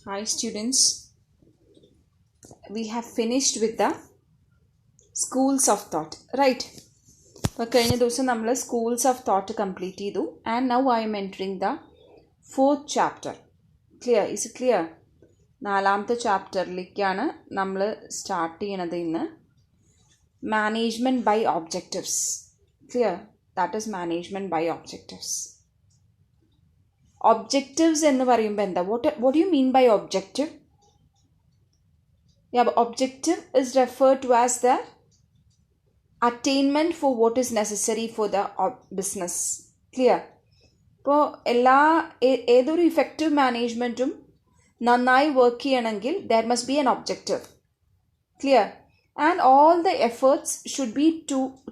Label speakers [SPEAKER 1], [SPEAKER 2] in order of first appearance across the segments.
[SPEAKER 1] Hi students, we have finished with the schools of thought, right? അപ്പോൾ കഴിഞ്ഞ ദിവസം നമ്മൾ സ്കൂൾസ് ഓഫ് തോട്ട് കംപ്ലീറ്റ് ചെയ്തു and now I am entering the fourth chapter. Clear? Is it clear? നാലാമത്തെ ചാപ്റ്ററിലേക്കാണ് നമ്മൾ start ചെയ്യണത് ഇന്ന്. Management by objectives. Clear? That is management by objectives. Objectives എന്ന് പറയുമ്പോൾ എന്താ? what do you mean by objective? Yeah, objective is referred to as the attainment for what is necessary for the business. Clear? ഇപ്പോൾ ഏതൊരു effective മാനേജ്മെൻറ്റും നന്നായി work ചെയ്യണമെങ്കിൽ there must be an objective. Clear? And all the efforts should be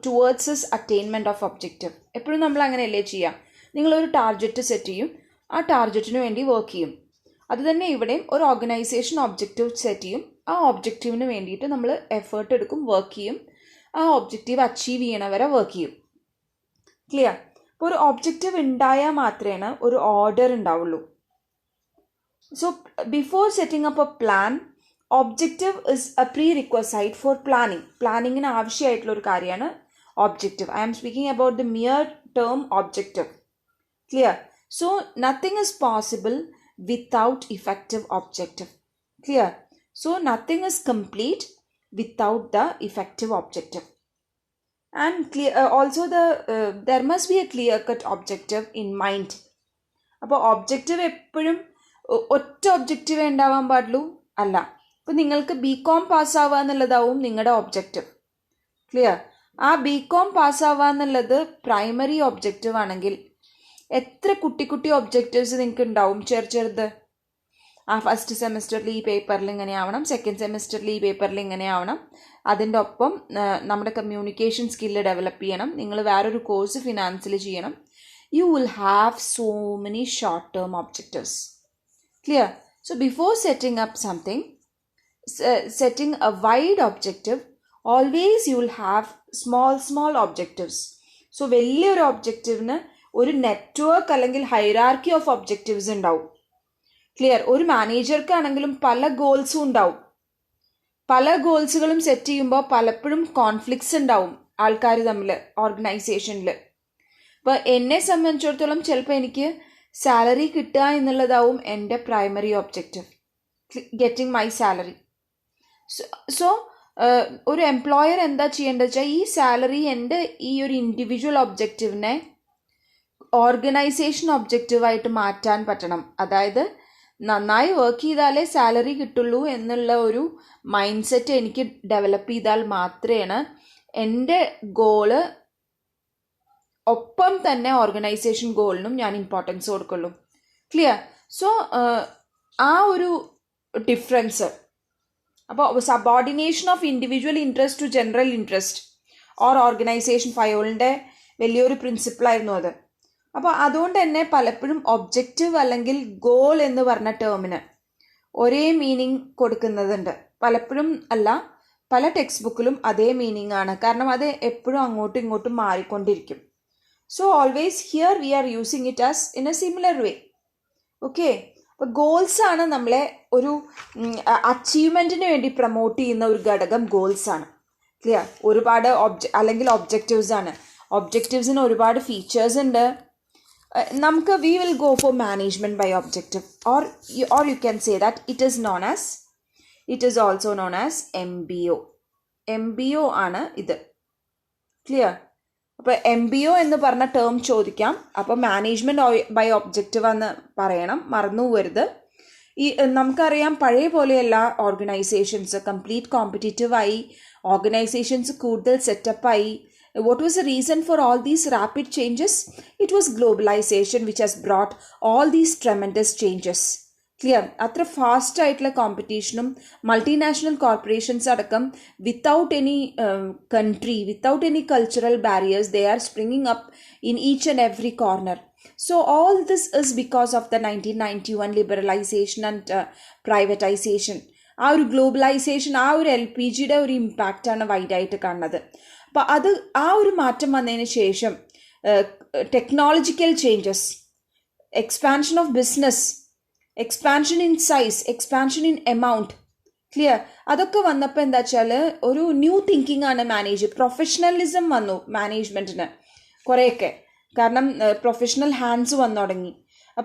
[SPEAKER 1] towards this attainment of objective. എപ്പോഴും നമ്മൾ അങ്ങനെയല്ലേ ചെയ്യുക? നിങ്ങളൊരു target set ചെയ്യും, ആ ടാർഗറ്റിന് വേണ്ടി വർക്ക് ചെയ്യും. അതുതന്നെ ഇവിടെയും ഒരു ഓർഗനൈസേഷൻ ഒബ്ജക്റ്റീവ് സെറ്റ് ചെയ്യും, ആ ഒബ്ജക്റ്റീവിന് വേണ്ടിയിട്ട് നമ്മൾ എഫേർട്ട് എടുക്കും, വർക്ക് ചെയ്യും, ആ ഒബ്ജക്റ്റീവ് അച്ചീവ് ചെയ്യണവരെ വർക്ക് ചെയ്യും. ക്ലിയർ? ഇപ്പോൾ ഒരു ഒബ്ജക്റ്റീവ് ഉണ്ടായാൽ മാത്രമേ ഒരു ഓർഡർ ഉണ്ടാവുള്ളൂ. So before setting up a plan, objective is a prerequisite for planning. പ്ലാനിങ്ങിന് ആവശ്യമായിട്ടുള്ള ഒരു കാര്യമാണ് objective. I am speaking about the mere term objective. Clear? So nothing is possible without effective objective. Clear? So nothing is complete without the effective objective. And clear, also there must be a clear cut objective in mind. അപ്പോൾ objective എപ്പോഴും ഒറ്റ objective ഉണ്ടാവാൻ പാടുള്ളൂ അല്ല. ഇപ്പോൾ നിങ്ങൾക്ക് BCom പാസ്സാവുക എന്നുള്ളതാവും നിങ്ങളുടെ objective. Clear? ആ BCom പാസ്സാവുക എന്നുള്ളത് പ്രൈമറി ഒബ്ജക്റ്റീവ് ആണെങ്കിൽ എത്ര കുട്ടി ഒബ്ജക്റ്റീവ്സ് നിങ്ങൾക്ക് ഉണ്ടാവും, ചെറുത്. ആ ഫസ്റ്റ് സെമിസ്റ്ററിൽ ഈ പേപ്പറിൽ ഇങ്ങനെ ആവണം, സെക്കൻഡ് സെമിസ്റ്ററിൽ ഈ പേപ്പറിൽ ഇങ്ങനെ ആവണം, അതിൻ്റെ ഒപ്പം നമ്മുടെ കമ്മ്യൂണിക്കേഷൻ സ്കില്ല് ഡെവലപ്പ് ചെയ്യണം, നിങ്ങൾ വേറൊരു കോഴ്സ് ഫിനാൻസിൽ ചെയ്യണം. You will have so many short term objectives. Clear? So before setting up something, setting A wide objective, always you will have small objectives. So വലിയൊരു ഒബ്ജക്റ്റീവിന് ഒരു നെറ്റ്വർക്ക് അല്ലെങ്കിൽ ഹൈറാർക്കി ഓഫ് ഒബ്ജക്റ്റീവ്സ് ഉണ്ടാവും. Clear? ഒരു മാനേജർക്കാണെങ്കിലും പല ഗോൾസും ഉണ്ടാവും. പല ഗോൾസുകളും set ചെയ്യുമ്പോൾ പലപ്പോഴും കോൺഫ്ലിക്ട്സ് ഉണ്ടാവും ആൾക്കാർ തമ്മിൽ, ഓർഗനൈസേഷനിൽ. ഇപ്പോൾ എന്നെ സംബന്ധിച്ചിടത്തോളം ചിലപ്പോൾ എനിക്ക് സാലറി കിട്ടുക എന്നുള്ളതാവും എൻ്റെ primary objective, getting my salary. So ഒരു എംപ്ലോയർ എന്താ ചെയ്യേണ്ടത് വെച്ചാൽ ഈ സാലറി എൻ്റെ ഈ ഒരു ഇൻഡിവിജ്വൽ ഒബ്ജക്റ്റീവിനെ ഓർഗനൈസേഷൻ ഒബ്ജക്റ്റീവായിട്ട് മാറ്റാൻ പറ്റണം. അതായത് നന്നായി വർക്ക് ചെയ്താലേ സാലറി കിട്ടുള്ളൂ എന്നുള്ള ഒരു മൈൻഡ് സെറ്റ് എനിക്ക് ഡെവലപ്പ് ചെയ്താൽ മാത്രമേ എൻ്റെ ഗോള് ഒപ്പം തന്നെ ഓർഗനൈസേഷൻ ഗോളിനും ഞാൻ ഇമ്പോർട്ടൻസ് കൊടുക്കുള്ളൂ. ക്ലിയർ? സോ ആ ഒരു ഡിഫറൻസ്. അപ്പോൾ subordination of individual interest to general interest or organization ഫയോളിൻ്റെ വലിയൊരു പ്രിൻസിപ്പിളായിരുന്നു അത്. അപ്പോൾ അതുകൊണ്ട് തന്നെ പലപ്പോഴും ഒബ്ജക്റ്റീവ് അല്ലെങ്കിൽ ഗോൾ എന്ന് പറഞ്ഞ ടേമിന് ഒരേ മീനിങ് കൊടുക്കുന്നതുണ്ട്. പലപ്പോഴും അല്ല, പല ടെക്സ്റ്റ് ബുക്കിലും അതേ മീനിങ് ആണ്. കാരണം അത് എപ്പോഴും അങ്ങോട്ടും ഇങ്ങോട്ടും മാറിക്കൊണ്ടിരിക്കും. So always here we are using it as in A similar way. Okay? അപ്പോൾ ഗോൾസ് ആണ് നമ്മളെ ഒരു അച്ചീവ്മെൻറ്റിന് വേണ്ടി പ്രൊമോട്ട് ചെയ്യുന്ന ഒരു ഘടകം ഗോൾസാണ്. ക്ലിയർ? ഒരുപാട് അല്ലെങ്കിൽ ഒബ്ജക്റ്റീവ്സ് ആണ്. ഒബ്ജക്റ്റീവ്സിന് ഒരുപാട് ഫീച്ചേഴ്സ് ഉണ്ട്. നമുക്ക് we will go for management by objective, or you can say that it is also known as MBO ആണ് ഇത്. ക്ലിയർ? അപ്പോൾ MBO എന്ന് പറഞ്ഞ ടേം ചോദിക്കാം. അപ്പോൾ മാനേജ്മെൻറ്റ് ബൈ ഒബ്ജക്റ്റീവ് എന്ന് പറയണം, മറന്നു പോകരുത്. ഈ നമുക്കറിയാം പഴയ പോലെയല്ല ഓർഗനൈസേഷൻസ്, കംപ്ലീറ്റ് കോമ്പറ്റീറ്റീവായി, ഓർഗനൈസേഷൻസ് കൂടുതൽ സെറ്റപ്പായി. What was the reason for all these rapid changes? It was globalization which has brought all these tremendous changes. Clear? അത്ര ഫാസ്റ്റ് ആയിട്ടുള്ള കോമ്പറ്റീഷനും മൾട്ടിനാഷണൽ കോർപ്പറേഷൻസ് അടക്കം without any country, without any cultural barriers, they are springing up in each and every corner. So all this is because of the 1991 liberalization and privatization. ആ ഒരു globalisation, ആ ഒരു LPGയുടെ ഒരു ഇമ്പാക്റ്റാണ് വൈഡായിട്ട് കാണുന്നത്. അപ്പോൾ ആ ഒരു മാറ്റം വന്നതിന് ശേഷം technological changes, expansion of business, expansion in size, expansion in amount. Clear? അതൊക്കെ വന്നപ്പോൾ എന്താ വെച്ചാൽ ഒരു ന്യൂ തിങ്കിങ് ആണ് പ്രൊഫഷണലിസം വന്നു മാനേജ്മെൻറ്റിന് കുറേയൊക്കെ. കാരണം പ്രൊഫഷണൽ ഹാൻഡ്സ് വന്നു തുടങ്ങി.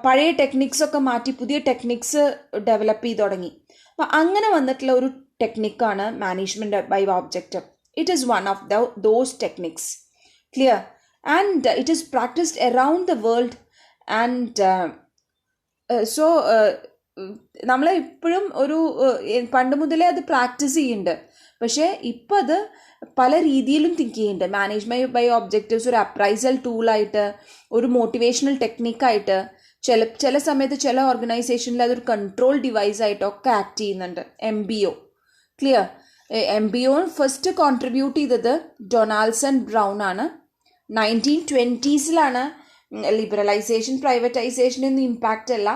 [SPEAKER 1] പഴയ ടെക്നിക്സൊക്കെ മാറ്റി പുതിയ ടെക്നിക്സ് ഡെവലപ്പ് ചെയ്ത് തുടങ്ങി. അപ്പം അങ്ങനെ വന്നിട്ടുള്ള ഒരു ടെക്നിക്കാണ് management by objective. It is one of those techniques. Clear? And it is practised around the world. And so നമ്മൾ ഇപ്പോഴും ഒരു പണ്ട് മുതലേ അത് പ്രാക്ടീസ് ചെയ്യുന്നുണ്ട്. പക്ഷേ ഇപ്പം അത് പല രീതിയിലും തിങ്ക് ചെയ്യുന്നുണ്ട്. മാനേജ്മെൻറ്റ് ബൈ ഒബ്ജക്റ്റീവ്സ് ഒരു അപ്രൈസൽ ടൂളായിട്ട്, ഒരു മോട്ടിവേഷണൽ ടെക്നിക്കായിട്ട്, ചില സമയത്ത് ചില ഓർഗനൈസേഷനിൽ അതൊരു കൺട്രോൾ ഡിവൈസായിട്ടൊക്കെ ആക്ട് ചെയ്യുന്നുണ്ട്. MBO. Clear? MBO first contribute ചെയ്തത് ഡൊണാൾഡ്സൺ ബ്രൗൺ ആണ്. 1920s ലിബറലൈസേഷൻ പ്രൈവറ്റൈസേഷനൊന്നും ഇമ്പാക്റ്റ് അല്ല.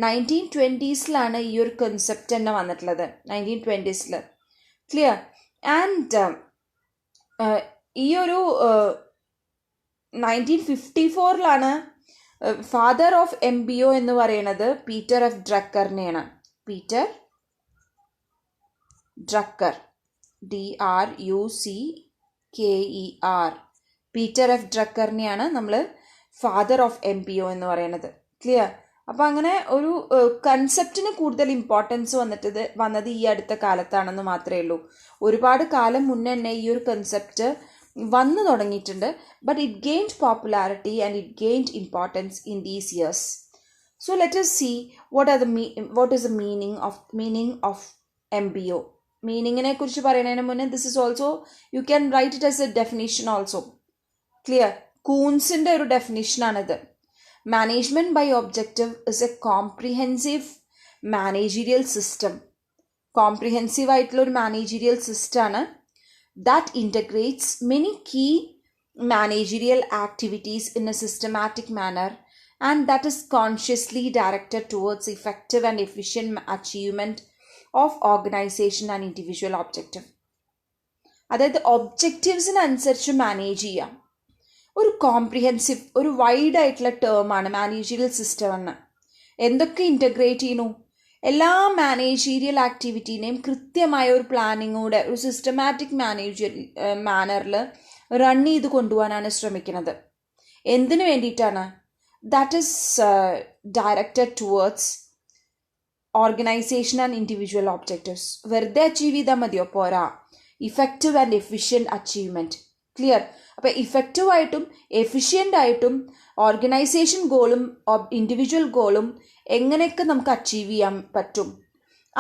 [SPEAKER 1] 1920s ഈ ഒരു കൺസെപ്റ്റ് തന്നെ വന്നിട്ടുള്ളത്, 1920s. ക്ലിയർ? ആൻഡ് ഈ ഒരു 1954 ഫാദർ ഓഫ് MBO എന്ന് പറയുന്നത് പീറ്റർ എഫ് ഡ്രക്കറിനെയാണ്. Peter Drucker, DRUCKER. Peter F ഡ്രക്കറിനെയാണ് നമ്മൾ ഫാദർ ഓഫ് MBO എന്ന് പറയുന്നത്. ക്ലിയർ? അപ്പോൾ അങ്ങനെ ഒരു കൺസെപ്റ്റിന് കൂടുതൽ ഇമ്പോർട്ടൻസ് വന്നത് ഈ അടുത്ത കാലത്താണെന്ന് മാത്രമേ ഉള്ളൂ. ഒരുപാട് കാലം മുന്നേ തന്നെ ഈ ഒരു കൺസെപ്റ്റ് വന്നു തുടങ്ങിയിട്ടുണ്ട്. But it gained popularity and it gained importance in these years. So let us see what is the meaning of MBO. മീനിങ്ങിനെ കുറിച്ച് പറയുന്നതിന് മുന്നേ this is also you can write it as a definition also. Clear? കൂൺസിൻ്റെ ഒരു ഡെഫിനിഷനാണിത്. Management by objective is a comprehensive managerial system. Comprehensive ആയിട്ടുള്ള ഒരു managerial സിസ്റ്റമാണ് that integrates many key managerial activities in a systematic manner and that is consciously directed towards effective and efficient achievement of organization and individual objective. അതായത് ഒബ്ജക്റ്റീവ്സിനനുസരിച്ച് manage ചെയ്യാം. ഒരു comprehensive, ഒരു wide ആയിട്ടുള്ള ടേമാണ് managerial system എന്ന്. എന്തൊക്കെ integrate ചെയ്യുന്നു? എല്ലാ managerial ആക്ടിവിറ്റീനെയും കൃത്യമായ ഒരു പ്ലാനിങ്ങോടെ ഒരു സിസ്റ്റമാറ്റിക് മാനറിൽ റൺ ചെയ്ത് കൊണ്ടുപോകാനാണ് ശ്രമിക്കുന്നത്. എന്തിനു വേണ്ടിയിട്ടാണ്? That is directed towards organisation and individual objectives. വെറുതെ അച്ചീവ് ചെയ്താൽ മതിയോ? പോരാ. Effective and efficient achievement. Clear? അപ്പോൾ ഇഫക്റ്റീവായിട്ടും എഫിഷ്യൻ്റായിട്ടും ഓർഗനൈസേഷൻ ഗോളും ഇൻഡിവിജ്വൽ ഗോളും എങ്ങനെയൊക്കെ നമുക്ക് അച്ചീവ് ചെയ്യാൻ പറ്റും,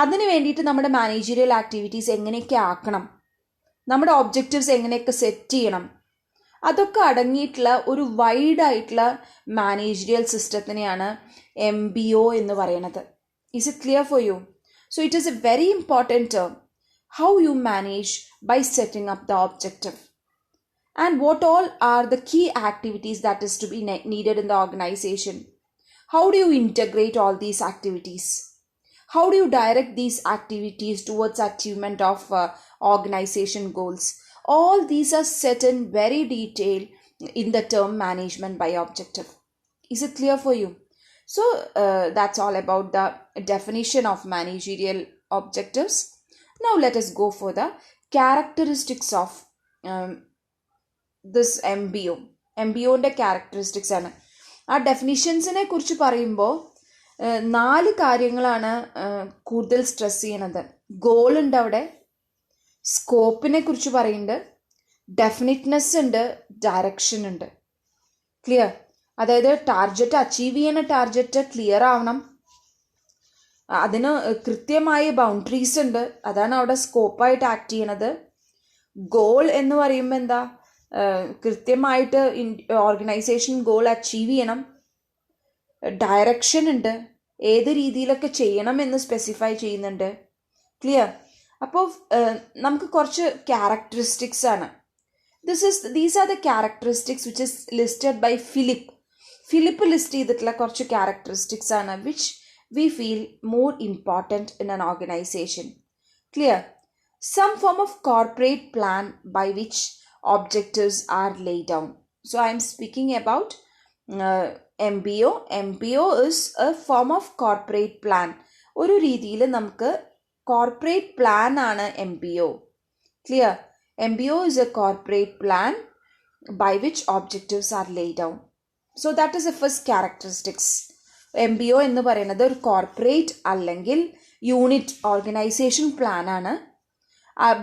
[SPEAKER 1] അതിന് വേണ്ടിയിട്ട് നമ്മുടെ മാനേജീരിയൽ ആക്ടിവിറ്റീസ് എങ്ങനെയൊക്കെ ആക്കണം, നമ്മുടെ ഒബ്ജക്റ്റീവ്സ് എങ്ങനെയൊക്കെ സെറ്റ് ചെയ്യണം, അതൊക്കെ അടങ്ങിയിട്ടുള്ള ഒരു വൈഡായിട്ടുള്ള മാനേജീരിയൽ സിസ്റ്റത്തിനെയാണ് MBO എന്ന് പറയുന്നത്. Is it clear for you? So it is a very important term. How you manage by setting up the objective. And what all are the key activities that is to be needed in the organization? How do you integrate all these activities? How do you direct these activities towards achievement of organization goals? All these are set in very detail in the term management by objective. Is it clear for you? So that's all about the definition of managerial objectives. Now let us go for the characteristics of this MBOൻ്റെ characteristics ആണ്. ആ ഡെഫിനിഷൻസിനെ കുറിച്ച് പറയുമ്പോൾ 4 കാര്യങ്ങളാണ് കൂടുതൽ stress ചെയ്യണത്. Goal ഉണ്ട്, അവിടെ സ്കോപ്പിനെ കുറിച്ച് പറയുന്നുണ്ട്, ഡെഫിനിറ്റ്നെസ് ഉണ്ട്, ഡയറക്ഷൻ ഉണ്ട്. ക്ലിയർ? അതായത് ടാർജറ്റ് അച്ചീവ് ചെയ്യുന്ന ടാർജറ്റ് ക്ലിയർ ആവണം, അതിന് കൃത്യമായ ബൗണ്ടറീസ് ഉണ്ട്, അതാണ് അവിടെ സ്കോപ്പായിട്ട് ആക്ട് ചെയ്യണത്. ഗോൾ എന്ന് പറയുമ്പോൾ എന്താ? കൃത്യമായിട്ട് ഓർഗനൈസേഷൻ ഗോൾ അച്ചീവ് ചെയ്യണം. ഡയറക്ഷൻ ഉണ്ട്, ഏത് രീതിയിലൊക്കെ ചെയ്യണം എന്ന് സ്പെസിഫൈ ചെയ്യുന്നുണ്ട്. ക്ലിയർ? അപ്പോൾ നമുക്ക് കുറച്ച് ക്യാരക്ടറിസ്റ്റിക്സ് ആണ്. These are the characteristics which is listed by Philip list ചെയ്തിട്ടുള്ള കുറച്ച് ക്യാരക്ടറിസ്റ്റിക്സ് ആണ് which we feel more important in an organisation. Clear? Some form of corporate plan by which objectives are laid down. So I am speaking about M P O is a form of corporate plan. ഒരു രീതിയിൽ നമുക്ക് corporate plan ആണ് M P O. Clear? M P O is a corporate plan by which objectives are laid down. So that is the first characteristics. M P O എന്ന് പറയുന്നത് ഒരു corporate അല്ലെങ്കിൽ unit organization plan ആണ്.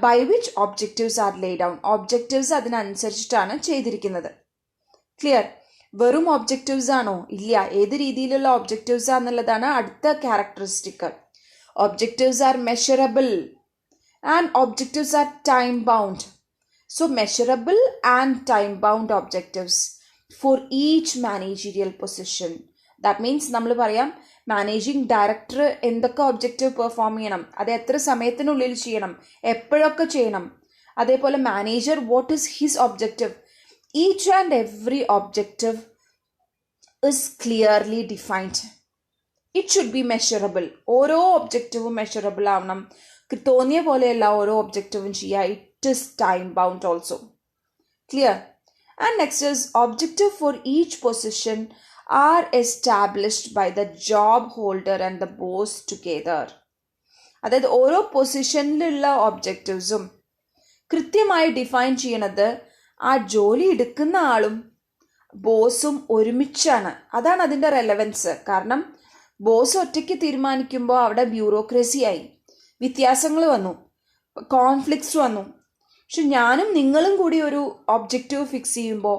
[SPEAKER 1] By which objectives are lay down. Objectives അതിനനുസരിച്ചിട്ടാണ് ചെയ്തിരിക്കുന്നത്. Clear? വെറും objectives ആണോ? ഇല്ല. ഏത് രീതിയിലുള്ള ഒബ്ജക്റ്റീവ്സ് ആണെന്നുള്ളതാണ് അടുത്ത characteristic. Objectives R measurable and objectives are time bound. So measurable and time-bound objectives for each managerial position. That means നമ്മൾ പറയാം മാനേജിങ് ഡയറക്ടർ എന്തൊക്കെ ഒബ്ജക്റ്റീവ് പെർഫോം ചെയ്യണം, അത് എത്ര സമയത്തിനുള്ളിൽ ചെയ്യണം, എപ്പോഴൊക്കെ ചെയ്യണം. അതേപോലെ manager what is his objective. Each and every objective is clearly defined. It should be measurable. ഓരോ ഒബ്ജക്റ്റീവും മെഷറബിൾ ആവണം. തോന്നിയ പോലെയല്ല ഓരോ ഒബ്ജക്റ്റീവും ചെയ്യുക. It is time bound also. Clear? And next is objective for each position are established by the job holder and the boss together. അതായത് ഓരോ പൊസിഷനിലുള്ള ഒബ്ജക്റ്റീവ്സും കൃത്യമായി define ചെയ്യണത് ആ ജോലി എടുക്കുന്ന ആളും ബോസും ഒരുമിച്ചാണ്. അതാണ് അതിൻ്റെ റെലവൻസ്. കാരണം ബോസ് ഒറ്റയ്ക്ക് തീരുമാനിക്കുമ്പോൾ അവിടെ ബ്യൂറോക്രസി ആയി, വ്യത്യാസങ്ങൾ വന്നു, കോൺഫ്ലിക്ട്സ് വന്നു. പക്ഷെ ഞാനും നിങ്ങളും കൂടി ഒരു ഒബ്ജക്റ്റീവ് ഫിക്സ് ചെയ്യുമ്പോൾ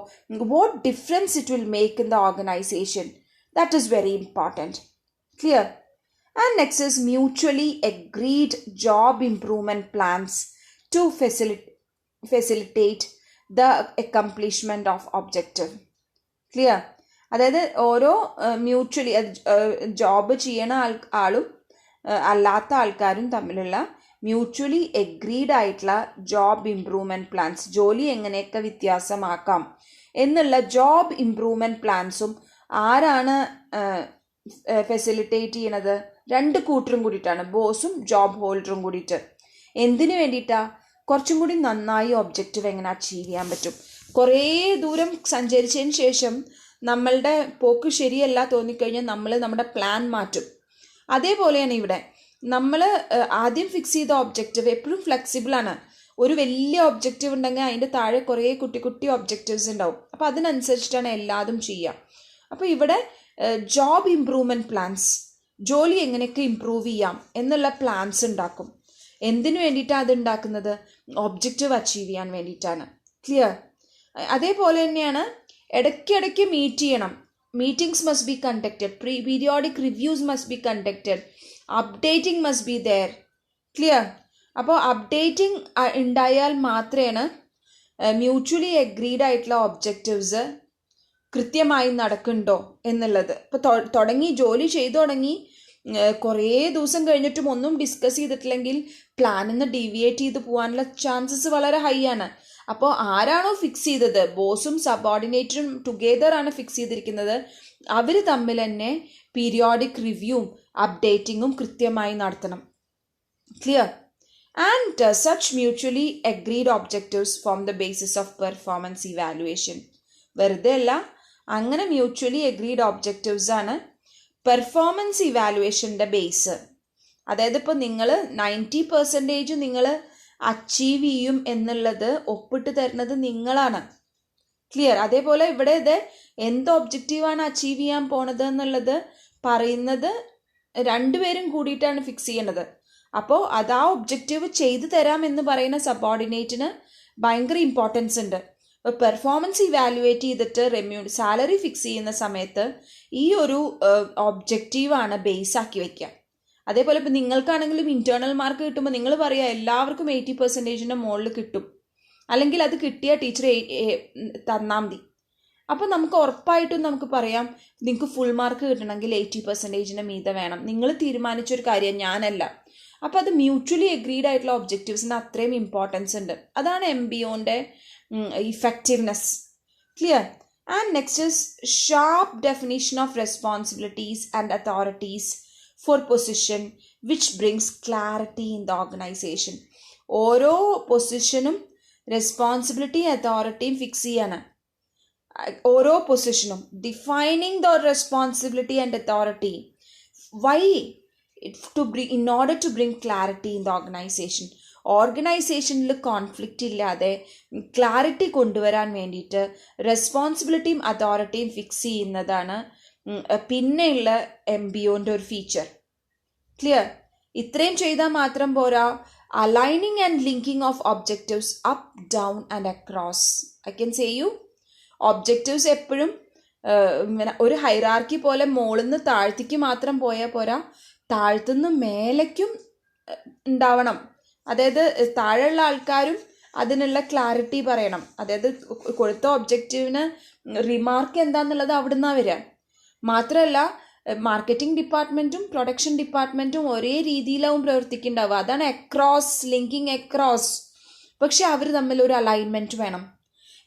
[SPEAKER 1] what difference it will make in the organisation, that is very important. Clear? And next is mutually agreed job improvement plans to facilitate the accomplishment of objective. Clear? അതായത് ഓരോ mutually job ചെയ്യണ ആളും അല്ലാത്ത ആൾക്കാരും തമ്മിലുള്ള mutually agreed ആയിട്ടുള്ള job improvement plans, ജോലി എങ്ങനെയൊക്കെ വ്യത്യാസമാക്കാം എന്നുള്ള ജോബ് ഇംപ്രൂവ്മെൻറ്റ് പ്ലാൻസും ആരാണ് ഫെസിലിറ്റേറ്റ് ചെയ്യണത്? രണ്ട് കൂട്ടരും കൂടിയിട്ടാണ്, ബോസും ജോബ് ഹോൾഡറും കൂടിയിട്ട്. എന്തിനു വേണ്ടിയിട്ടാണ്? കുറച്ചും കൂടി നന്നായി ഒബ്ജക്റ്റീവ് എങ്ങനെ അച്ചീവ് ചെയ്യാൻ പറ്റും. കുറേ ദൂരം സഞ്ചരിച്ചതിന് ശേഷം നമ്മളുടെ പോക്ക് ശരിയല്ല തോന്നിക്കഴിഞ്ഞാൽ നമ്മൾ നമ്മുടെ പ്ലാൻ മാറ്റും. അതേപോലെയാണ് ഇവിടെ. നമ്മൾ ആദ്യം ഫിക്സ് ചെയ്ത ഒബ്ജക്റ്റീവ് എപ്പോഴും ഫ്ലെക്സിബിളാണ്. ഒരു വലിയ ഒബ്ജക്റ്റീവ് ഉണ്ടെങ്കിൽ അതിൻ്റെ താഴെ കുറേ കുട്ടി കുട്ടി ഒബ്ജക്റ്റീവ്സ് ഉണ്ടാവും. അപ്പോൾ അതിനനുസരിച്ചിട്ടാണ് എല്ലാതും ചെയ്യുക. അപ്പോൾ ഇവിടെ ജോബ് ഇംപ്രൂവ്മെൻറ്റ് പ്ലാൻസ്, ജോലി എങ്ങനെയൊക്കെ ഇമ്പ്രൂവ് ചെയ്യാം എന്നുള്ള പ്ലാൻസ് ഉണ്ടാക്കും. എന്തിനു വേണ്ടിയിട്ടാണ് അത് ഉണ്ടാക്കുന്നത്? ഒബ്ജക്റ്റീവ് അച്ചീവ് ചെയ്യാൻ വേണ്ടിയിട്ടാണ്. ക്ലിയർ? അതേപോലെ തന്നെയാണ് ഇടയ്ക്കിടയ്ക്ക് മീറ്റ് ചെയ്യണം. Meetings must be conducted, periodic reviews must be conducted, updating must be there. Clear? അപ്പോൾ അപ്ഡേറ്റിംഗ് ഉണ്ടായാൽ മാത്രമേ മ്യൂച്വലി എഗ്രീഡ് ആയിട്ടുള്ള ഒബ്ജക്റ്റീവ്സ് കൃത്യമായി നടക്കുന്നുണ്ടോ എന്നുള്ളത്. ഇപ്പോൾ ജോലി ചെയ്തു തുടങ്ങി കുറേ ദിവസം കഴിഞ്ഞിട്ടും ഒന്നും ഡിസ്കസ് ചെയ്തിട്ടില്ലെങ്കിൽ പ്ലാനിൽ നിന്ന് ഡീവിയേറ്റ് ചെയ്ത് പോകാനുള്ള ചാൻസസ് വളരെ ഹൈ ആണ്. അപ്പോൾ ആരാണോ ഫിക്സ് ചെയ്തത്, ബോസും സബോർഡിനേറ്ററും ടുഗെദർ ആണ് ഫിക്സ് ചെയ്തിരിക്കുന്നത്, അവർ തമ്മിൽ തന്നെ പീരിയോഡിക് റിവ്യൂവും അപ്ഡേറ്റിങ്ങും കൃത്യമായി നടത്തണം. Clear? And such mutually agreed objectives form the basis of performance evaluation. വെറുതെ അല്ല, അങ്ങനെ മ്യൂച്വലി അഗ്രീഡ് ഒബ്ജക്റ്റീവ്സ് ആണ് പെർഫോമൻസ് ഇവാലുവേഷൻ്റെ ബേസ്. അതായത് ഇപ്പോൾ നിങ്ങൾ 90% നിങ്ങൾ അച്ചീവ് ചെയ്യും എന്നുള്ളത് ഒപ്പിട്ട് തരുന്നത് നിങ്ങളാണ്. ക്ലിയർ? അതേപോലെ ഇവിടെ ഇത് എന്ത് ഒബ്ജക്റ്റീവാണ് അച്ചീവ് ചെയ്യാൻ പോണത് എന്നുള്ളത് പറയുന്നത് രണ്ടുപേരും കൂടിയിട്ടാണ് ഫിക്സ് ചെയ്യേണ്ടത്. അപ്പോൾ അത് ആ ഒബ്ജക്റ്റീവ് ചെയ്തു തരാം എന്ന് പറയുന്ന സബോർഡിനേറ്റിന് ഭയങ്കര ഇമ്പോർട്ടൻസ് ഉണ്ട്. ഇപ്പോൾ പെർഫോമൻസ് ഇവാലുവേറ്റ് ചെയ്തിട്ട് സാലറി ഫിക്സ് ചെയ്യുന്ന സമയത്ത് ഈ ഒരു ഒബ്ജക്റ്റീവാണ് ബേസ് ആക്കി വയ്ക്കുക. അതേപോലെ ഇപ്പോൾ നിങ്ങൾക്കാണെങ്കിലും ഇൻറ്റേർണൽ മാർക്ക് കിട്ടുമ്പോൾ നിങ്ങൾ പറയുക എല്ലാവർക്കും 80% മുകളിൽ കിട്ടും, അല്ലെങ്കിൽ അത് കിട്ടിയ ടീച്ചർ തന്നാൽ മതി. അപ്പോൾ നമുക്ക് ഉറപ്പായിട്ടും നമുക്ക് പറയാം നിങ്ങൾക്ക് ഫുൾ മാർക്ക് കിട്ടണമെങ്കിൽ 80% മീതെ വേണം. നിങ്ങൾ തീരുമാനിച്ചൊരു കാര്യം, ഞാനല്ല. അപ്പോൾ അത് മ്യൂച്വലി അഗ്രീഡ് ആയിട്ടുള്ള ഒബ്ജക്റ്റീവ്സിന് അത്രയും ഇമ്പോർട്ടൻസ് ഉണ്ട്. അതാണ് MBOൻ്റെ effectiveness. Clear? And next is sharp definition of responsibilities and authorities for position which brings clarity in the organization. ഓരോ പൊസിഷനും റെസ്പോൺസിബിലിറ്റി അതോറിറ്റിയും ഫിക്സ് ചെയ്യാണ്. ഓരോ പൊസിഷനും defining the responsibility and authority. Why? in order to bring clarity in the organization. ഓർഗനൈസേഷനിൽ conflict ഇല്ലാതെ clarity കൊണ്ടുവരാൻ വേണ്ടിയിട്ട് റെസ്പോൺസിബിലിറ്റിയും അതോറിറ്റിയും ഫിക്സ് ചെയ്യുന്നതാണ് പിന്നെയുള്ള MBOൻ്റെ ഒരു ഫീച്ചർ. ക്ലിയർ? ഇത്രയും ചെയ്താൽ മാത്രം പോരാ. Aligning and linking of objectives up, down and across. I can say you, objectives എപ്പോഴും ഒരു ഹൈറാർക്കി പോലെ മുകളിൽ താഴ്ത്തിക്ക് മാത്രം പോയാൽ പോരാ, താഴ്ത്തുനിന്ന് മേലേക്കും ഉണ്ടാവണം. അതായത് താഴെയുള്ള ആൾക്കാരും അതിനുള്ള ക്ലാരിറ്റി പറയണം. അതായത് കൊടുത്ത ഒബ്ജക്റ്റീവിന് റിമാർക്ക് എന്താണെന്നുള്ളത് അവിടെ നിന്നാണ് വരിക. മാത്രമല്ല മാർക്കറ്റിംഗ് ഡിപ്പാർട്ട്മെൻറ്റും പ്രൊഡക്ഷൻ ഡിപ്പാർട്ട്മെൻറ്റും ഒരേ രീതിയിലാവും പ്രവർത്തിക്കുന്നുണ്ടാവുക. അതാണ് അക്രോസ്, ലിങ്കിങ് അക്രോസ്. പക്ഷെ അവർ തമ്മിൽ ഒരു അലൈൻമെൻറ്റ് വേണം.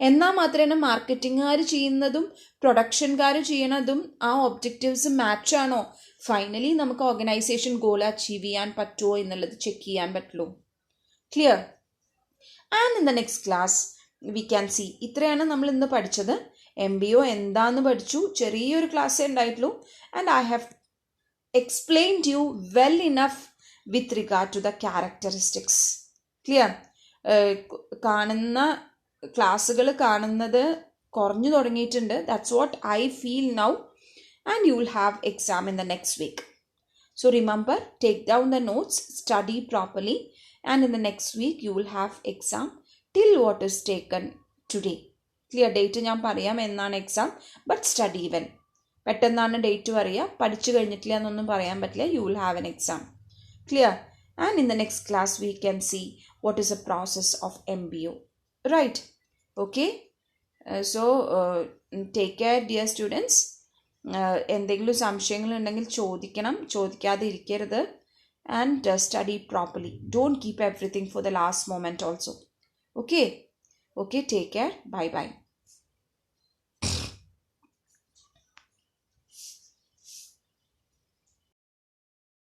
[SPEAKER 1] എന്നാൽ മാത്രമേ മാർക്കറ്റിംഗുകാർ ചെയ്യുന്നതും പ്രൊഡക്ഷൻകാർ ചെയ്യണതും ആ ഒബ്ജക്റ്റീവ്സ് മാച്ചാണോ, ഫൈനലി നമുക്ക് ഓർഗനൈസേഷൻ ഗോൾ അച്ചീവ് ചെയ്യാൻ പറ്റുമോ എന്നുള്ളത് ചെക്ക് ചെയ്യാൻ പറ്റുള്ളൂ. Clear? And in the next class we can see. ഇത്രയാണ് നമ്മൾ ഇന്ന് പഠിച്ചത്. MBO എന്താണെന്ന് പഠിച്ചു. ചെറിയൊരു ക്ലാസ്സേ ഉണ്ടായിട്ടുള്ളൂ. And I have explained you well enough with regard to the characteristics. Clear? ക്ലാസ്സുകൾ കാണുന്നത് കുറഞ്ഞു തുടങ്ങിയിട്ടുണ്ട്. That's what I feel now. And you will have exam in the next week. So remember, take down the notes, study properly, and in the next week you will have exam till what is taken today. Clear? Date ഞാൻ പറയാം എന്നാണ് exam, but study well. പെട്ടെന്നാണ് date പറയുക, പഠിച്ചു കഴിഞ്ഞിട്ടില്ല എന്നൊന്നും പറയാൻ പറ്റില്ല. You will have an exam. Clear? And in the next class we can see what is the process of MBO. Right? Okay? So take care, dear students. എന്തെങ്കിലും സംശയങ്ങളുണ്ടെങ്കിൽ ചോദിക്കണം, ചോദിക്കാതെ ഇരിക്കരുത്. And study properly. Don't keep everything for the last moment also. Okay, take care. Bye by.